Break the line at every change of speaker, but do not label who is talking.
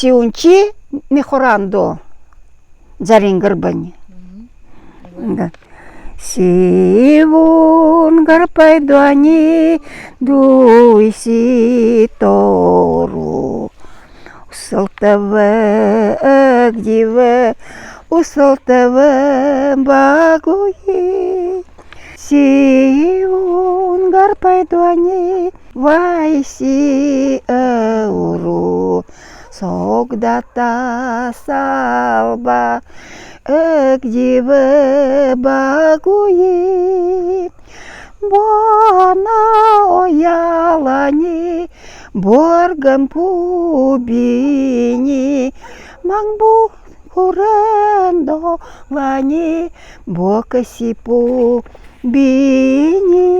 сиунчи не хорандо. Зарингарбани. Сивун гарпай дуани дуиси тору. Усалтаве гдиве, усалтаве багуи. Сивун гарпай дуани вайси эуру. Согдата салба гдиве багуи. Бона оялани боргам пубини. Мангбу курендо вани бокасипу бини.